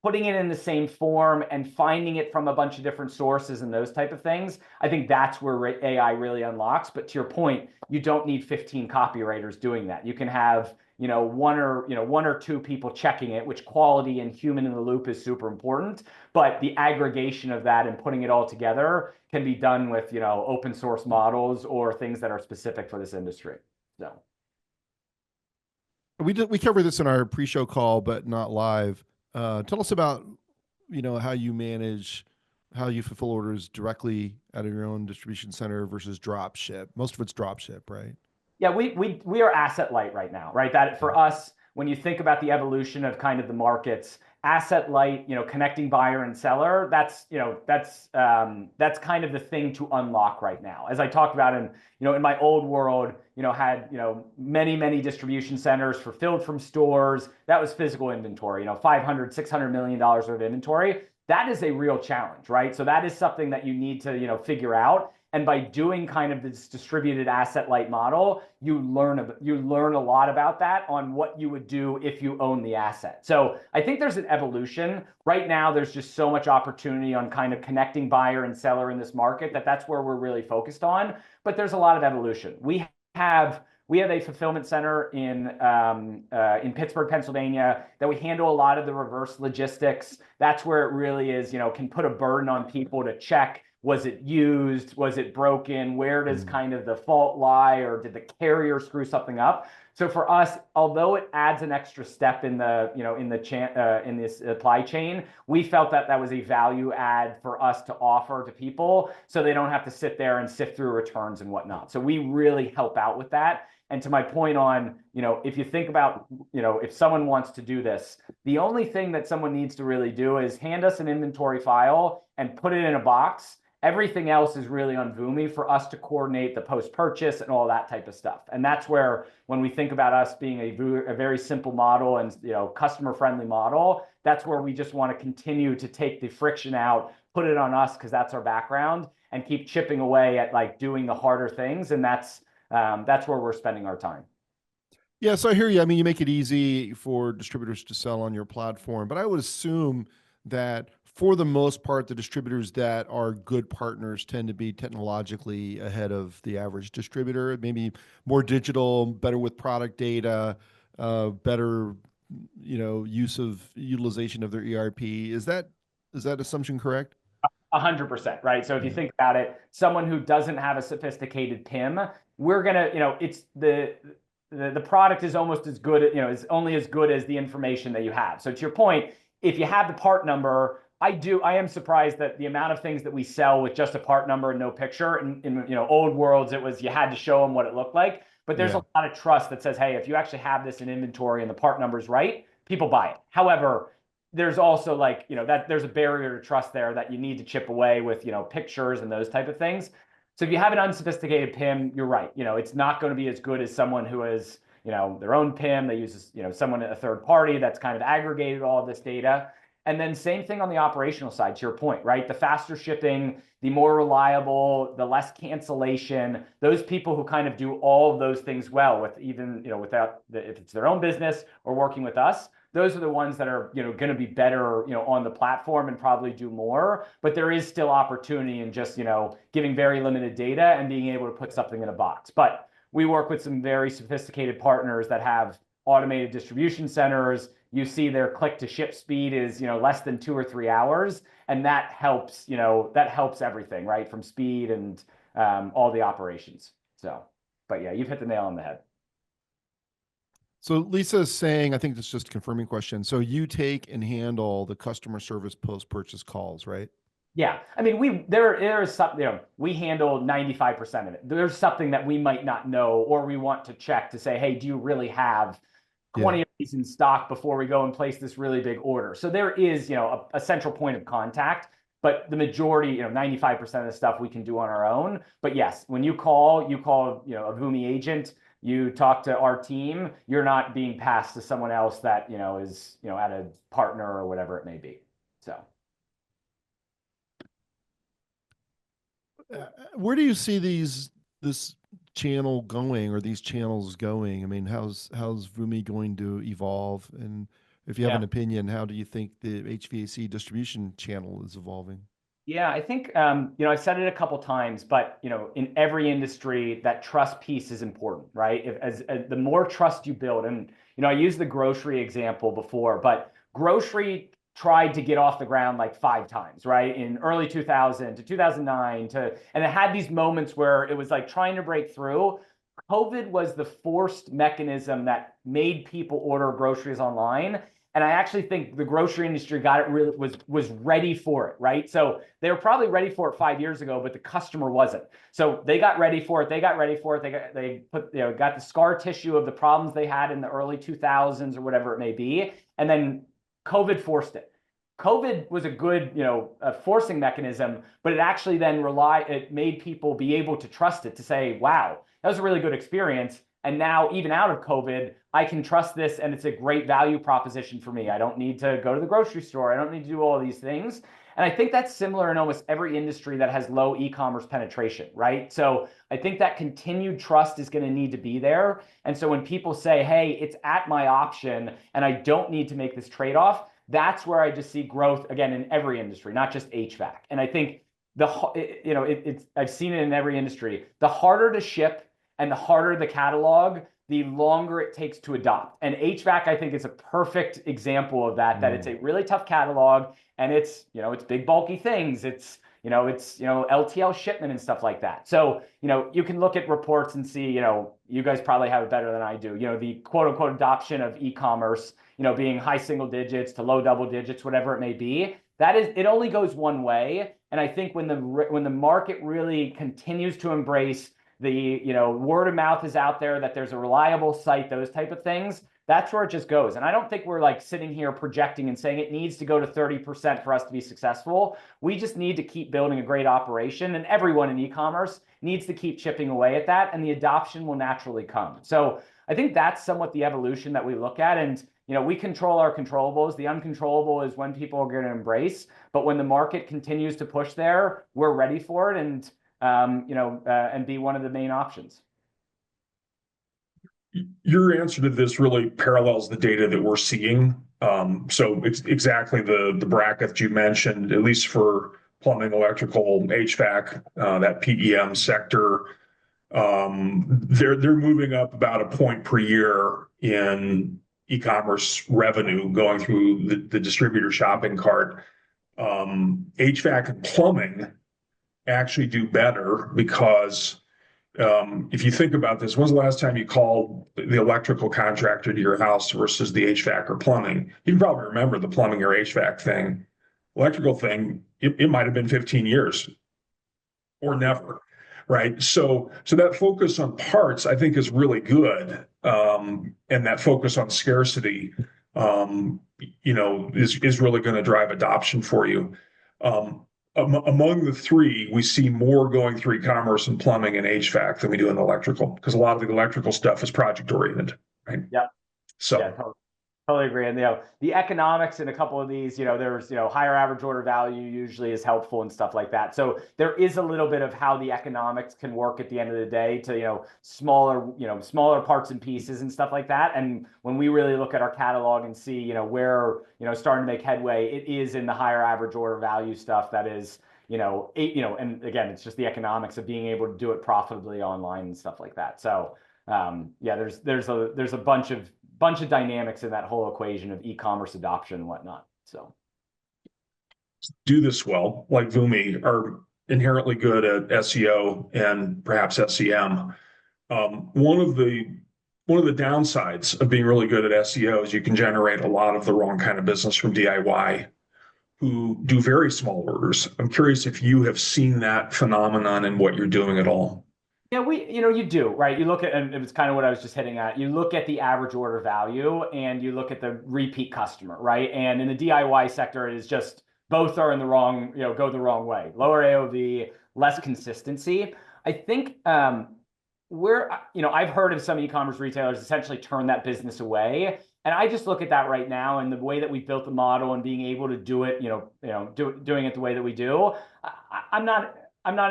[SPEAKER 3] putting it in the same form and finding it from a bunch of different sources and those type of things, I think that's where AI really unlocks. But to your point, you don't need 15 copywriters doing that. You can have, one or two people checking it, which quality and human in the loop is super important. But the aggregation of that and putting it all together can be done with, open source models or things that are specific for this industry. So
[SPEAKER 1] we covered this in our pre-show call, but not live. Tell us about, how you fulfill orders directly out of your own distribution center versus drop ship. Most of it's drop ship, right?
[SPEAKER 3] Yeah, we are asset light right now, right? That for us, when you think about the evolution of kind of the markets, asset light, connecting buyer and seller, that's kind of the thing to unlock right now. As I talked about in my old world, had, many distribution centers fulfilled from stores. That was physical inventory, $500-600 million worth of inventory. That is a real challenge, right? So that is something that you need to, figure out. And by doing kind of this distributed asset light model, you learn a lot about that on what you would do if you own the asset. So I think there's an evolution. Right now, there's just so much opportunity on kind of connecting buyer and seller in this market that's where we're really focused on. But there's a lot of evolution. We have a fulfillment center in Pittsburgh, Pennsylvania, that we handle a lot of the reverse logistics. That's where it really is, can put a burden on people to check. Was it used? Was it broken? Where does kind of the fault lie? Or did the carrier screw something up? So for us, although it adds an extra step in in this supply chain, we felt that was a value add for us to offer to people, so they don't have to sit there and sift through returns and whatnot. So we really help out with that. And to my point on, if you think about, if someone wants to do this, the only thing that someone needs to really do is hand us an inventory file and put it in a box. Everything else is really on Voomi for us to coordinate the post-purchase and all that type of stuff. And that's where, when we think about us being a very simple model and customer-friendly model, that's where we just want to continue to take the friction out, put it on us because that's our background, and keep chipping away at doing the harder things. And that's where we're spending our time.
[SPEAKER 1] Yeah, so I hear you. I mean, you make it easy for distributors to sell on your platform, but I would assume that for the most part, the distributors that are good partners tend to be technologically ahead of the average distributor, maybe more digital, better with product data, better, utilization of their ERP. Is that assumption correct?
[SPEAKER 3] 100%, right? So if you think about it, someone who doesn't have a sophisticated PIM, we're gonna, it's the product is almost as good, is only as good as the information that you have. So to your point, if you have the part number, I am surprised that the amount of things that we sell with just a part number and no picture. In old worlds, it was you had to show them what it looked like. But there's a lot of trust that says, hey, if you actually have this in inventory and the part number is right, people buy it. However, there's also that there's a barrier to trust there that you need to chip away with pictures and those type of things. So if you have an unsophisticated PIM, you're right. It's not going to be as good as someone who has their own PIM. They use someone, a third party that's kind of aggregated all of this data. And then same thing on the operational side, to your point, right? The faster shipping, the more reliable, the less cancellation, those people who kind of do all of those things well with even, if it's their own business or working with us, those are the ones that are, going to be better, on the platform and probably do more. But there is still opportunity in just, giving very limited data and being able to put something in a box. But we work with some very sophisticated partners that have automated distribution centers. You see their click to ship speed is, less than 2 or 3 hours. And that helps, everything, right? From speed and all the operations. So, but yeah, you've hit the nail on the head.
[SPEAKER 1] So Lisa's saying, I think that's just a confirming question. So you take and handle the customer service post-purchase calls, right?
[SPEAKER 3] Yeah. I mean, there is something, we handle 95% of it. There's something that we might not know, or we want to check to say, hey, do you really have 20 of these in stock before we go and place this really big order? So there is, a central point of contact, but the majority, 95% of the stuff we can do on our own. But yes, when you call, a Voomi agent, you talk to our team, you're not being passed to someone else that, is, at a partner or whatever it may be. So.
[SPEAKER 1] Where do you see this channel going, or these channels going? I mean, how's Voomi going to evolve? And if you have an opinion, how do you think the HVAC distribution channel is evolving?
[SPEAKER 3] Yeah, I think, I've said it a couple times, but, in every industry, that trust piece is important, right? As the more trust you build, and, I used the grocery example before, but grocery tried to get off the ground like 5 times, right? In early 2000 to 2009 and it had these moments where it was like trying to break through. COVID was the forced mechanism that made people order groceries online. And I actually think the grocery industry got it really was ready for it, right? So they were probably ready for it 5 years ago, but the customer wasn't. So they got ready for it. They got the scar tissue of the problems they had in the early 2000s or whatever it may be. And then COVID forced it. COVID was a good, a forcing mechanism, but it actually then it made people be able to trust it, to say, wow, that was a really good experience. And now, even out of COVID, I can trust this, and it's a great value proposition for me. I don't need to go to the grocery store. I don't need to do all of these things. And I think that's similar in almost every industry that has low e-commerce penetration, right? So I think that continued trust is going to need to be there. And so when people say, hey, it's at my option and I don't need to make this trade-off, that's where I just see growth, again, in every industry, not just HVAC. And I think I've seen it in every industry. The harder to ship and the harder the catalog, the longer it takes to adopt. And HVAC, I think, is a perfect example of that, that it's a really tough catalog, and it's big, bulky things. It's LTL shipment and stuff like that. So, you can look at reports and see, you guys probably have it better than I do. The quote unquote adoption of e-commerce, being high single digits to low double digits, whatever it may be. It only goes one way. And I think when the market really continues to embrace the, word of mouth is out there, that there's a reliable site, those type of things, that's where it just goes. And I don't think we're like sitting here projecting and saying it needs to go to 30% for us to be successful. We just need to keep building a great operation, and everyone in e-commerce needs to keep chipping away at that, and the adoption will naturally come. So I think that's somewhat the evolution that we look at. And, we control our controllables. The uncontrollable is when people are going to embrace, but when the market continues to push there, we're ready for it, and and be one of the main options.
[SPEAKER 2] Your answer to this really parallels the data that we're seeing. So it's exactly the bracket you mentioned, at least for plumbing, electrical, HVAC, that PEM sector. They're moving up about a point per year in e-commerce revenue going through the distributor shopping cart. HVAC and plumbing actually do better because If you think about this, when's the last time you called the electrical contractor to your house versus the HVAC or plumbing? You can probably remember the plumbing or HVAC thing. Electrical thing, it might have been 15 years or never, right? So that focus on parts, I think, is really good, and that focus on scarcity, is really going to drive adoption for you. Among the three, we see more going through e-commerce and plumbing and HVAC than we do in electrical, because a lot of the electrical stuff is project oriented, right?
[SPEAKER 3] Yeah.
[SPEAKER 2] So
[SPEAKER 3] Yeah, totally agree. And the economics in a couple of these, there's higher average order value usually is helpful and stuff like that. So there is a little bit of how the economics can work at the end of the day to smaller parts and pieces and stuff like that. And when we really look at our catalog and see where starting to make headway, it is in the higher average order value stuff that is and again, it's just the economics of being able to do it profitably online and stuff like that. So there's a bunch of dynamics in that whole equation of e-commerce adoption and whatnot. So
[SPEAKER 2] do this well, like Voomi, are inherently good at SEO and perhaps SEM. One of the downsides of being really good at SEO is you can generate a lot of the wrong kind of business from DIY who do very small orders. I'm curious if you have seen that phenomenon in what you're doing at all.
[SPEAKER 3] Yeah, you do, right? You look at, and it was kind of what I was just hitting at. You look at the average order value and you look at the repeat customer, right? And in the DIY sector, it is just both are in the wrong, go the wrong way. Lower AOV, less consistency. I think I've heard of some e-commerce retailers essentially turn that business away. And I just look at that right now and the way that we built the model and being able to do it, doing it the way that we do. I'm not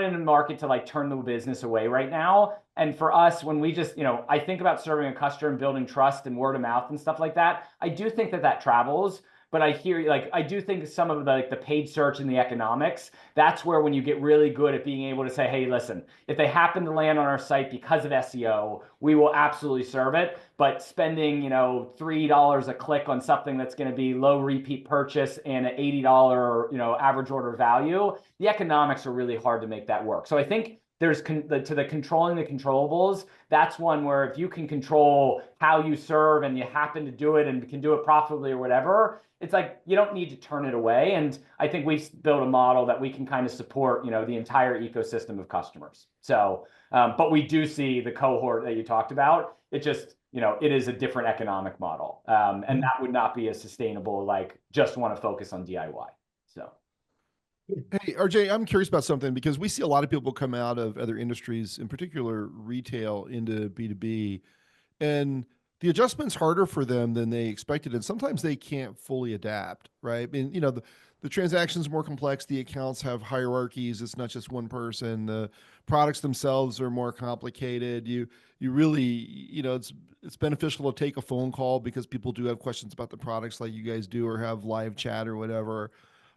[SPEAKER 3] in the market to turn the business away right now. And for us, when we just, I think about serving a customer and building trust and word of mouth and stuff like that. I do think that travels, but I hear I do think some of the paid search and the economics, that's where when you get really good at being able to say, hey, listen, if they happen to land on our site because of SEO, we will absolutely serve it. But spending, $3 a click on something that's going to be low repeat purchase and an $80, average order value, the economics are really hard to make that work. So I think there's to the controlling the controllables. That's one where if you can control how you serve and you happen to do it and can do it profitably or whatever, it's you don't need to turn it away. And I think we've built a model that we can kind of support, the entire ecosystem of customers. So, but we do see the cohort that you talked about. It just, it is a different economic model. And that would not be as sustainable, just want to focus on DIY. So.
[SPEAKER 1] Hey, RJ, I'm curious about something because we see a lot of people come out of other industries, in particular retail, into B2B, and the adjustment's harder for them than they expected. And sometimes they can't fully adapt, right? I mean, the transaction's more complex. The accounts have hierarchies. It's not just one person. The products themselves are more complicated. You really, it's beneficial to take a phone call because people do have questions about the products like you guys do, or have live chat or whatever.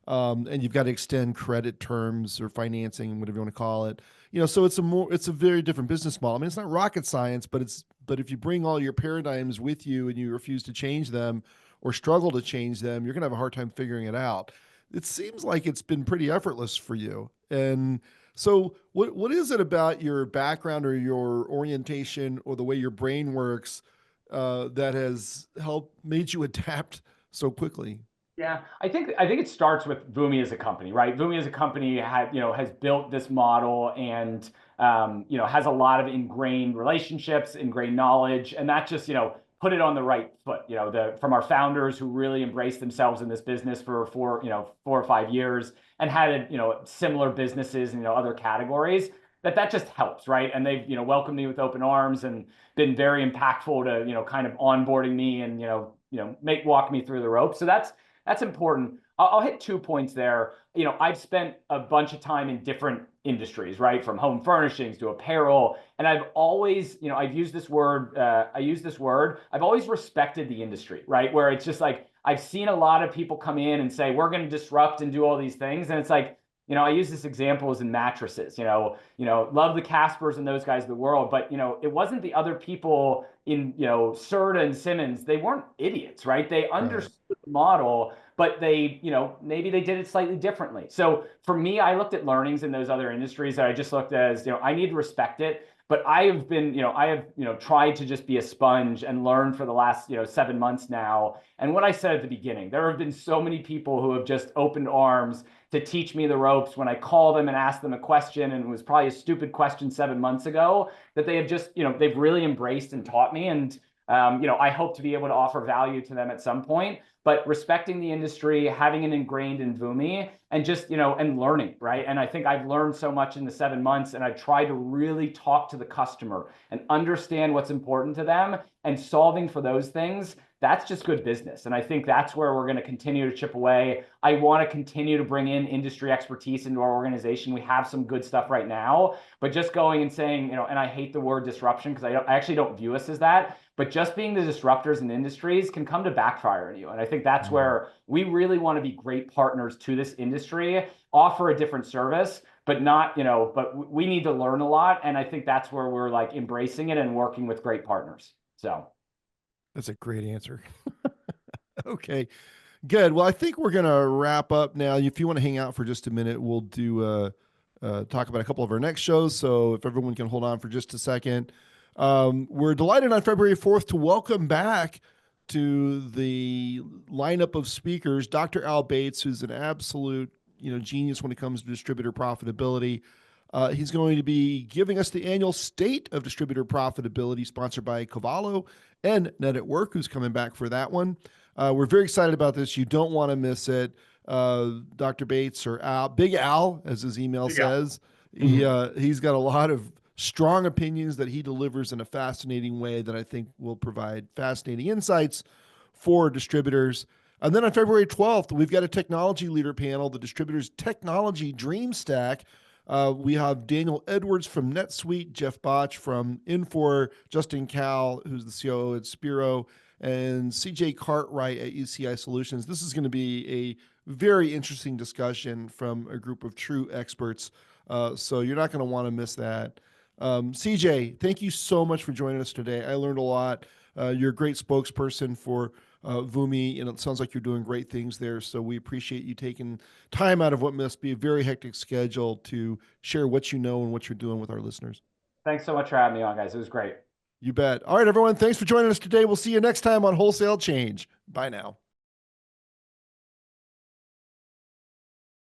[SPEAKER 1] And you've got to extend credit terms or financing, whatever you want to call it. So it's a very different business model. I mean, it's not rocket science, but if you bring all your paradigms with you and you refuse to change them or struggle to change them, you're going to have a hard time figuring it out. It seems like it's been pretty effortless for you. And so what is it about your background or your orientation or the way your brain works that has made you adapt so quickly?
[SPEAKER 3] Yeah, I think it starts with Voomi as a company, right? Voomi as a company has built this model and has a lot of ingrained relationships, ingrained knowledge, and that just put it on the right foot. From our founders who really embraced themselves in this business for 4 or 5 years and had similar businesses in other categories. That just helps, right? And they've welcomed me with open arms and been very impactful to kind of onboarding me and walk me through the ropes. So that's important. I'll hit 2 points there. I've spent a bunch of time in different industries, right? From home furnishings to apparel. And I've always, I've used this word, I've always respected the industry, right? Where it's just I've seen a lot of people come in and say, we're going to disrupt and do all these things. And it's I use this example as in mattresses, love the Caspers and those guys of the world, but, it wasn't the other people in, Serta and Simmons. They weren't idiots, right? They understood the model, but they, maybe they did it slightly differently. So for me, I looked at learnings in those other industries that I just looked at as, I need to respect it. But I have been, I have, tried to just be a sponge and learn for the last, 7 months now. And what I said at the beginning, there have been so many people who have just opened arms to teach me the ropes when I call them and ask them a question, and it was probably a stupid question 7 months ago, that they have just, they've really embraced and taught me. And, I hope to be able to offer value to them at some point, but respecting the industry, having it ingrained in Voomi, and just, and learning, right? And I think I've learned so much in the 7 months, and I try to really talk to the customer and understand what's important to them, and solving for those things. That's just good business. And I think that's where we're going to continue to chip away. I want to continue to bring in industry expertise into our organization. We have some good stuff right now, but just going and saying, and I hate the word disruption because I actually don't view us as that, but just being the disruptors in industries can come to backfire on you. And I think that's where we really want to be great partners to this industry, offer a different service, but not, but we need to learn a lot. And I think that's where we're like embracing it and working with great partners. So
[SPEAKER 1] that's a great answer. Okay, good. Well, I think we're going to wrap up now. If you want to hang out for just a minute, we'll do talk about a couple of our next shows. So if everyone can hold on for just a second. We're delighted on February 4th to welcome back to the lineup of speakers, Dr. Al Bates, who's an absolute, genius when it comes to distributor profitability. He's going to be giving us the annual State of Distributor Profitability, sponsored by Cavallo and Net at Work, who's coming back for that one. We're very excited about this. You don't want to miss it. Dr. Bates, or Al, Big Al, as his email says, he's got a lot of strong opinions that he delivers in a fascinating way that I think will provide fascinating insights for distributors. And then on February 12th, we've got a technology leader panel, the Distributors Technology Dream Stack. We have Daniel Edwards from NetSuite, Jeff Botch from Infor, Justin Cal, who's the COO at Spiro, and CJ Cartwright at UCI Solutions. This is going to be a very interesting discussion from a group of true experts. So you're not going to want to miss that. CJ, thank you so much for joining us today. I learned a lot. You're a great spokesperson for Voomi, and it sounds like you're doing great things there. So we appreciate you taking time out of what must be a very hectic schedule to share what you know and what you're doing with our listeners.
[SPEAKER 3] Thanks so much for having me on, guys. It was great.
[SPEAKER 1] You bet. All right, everyone. Thanks for joining us today. We'll see you next time on Wholesale Change. Bye now.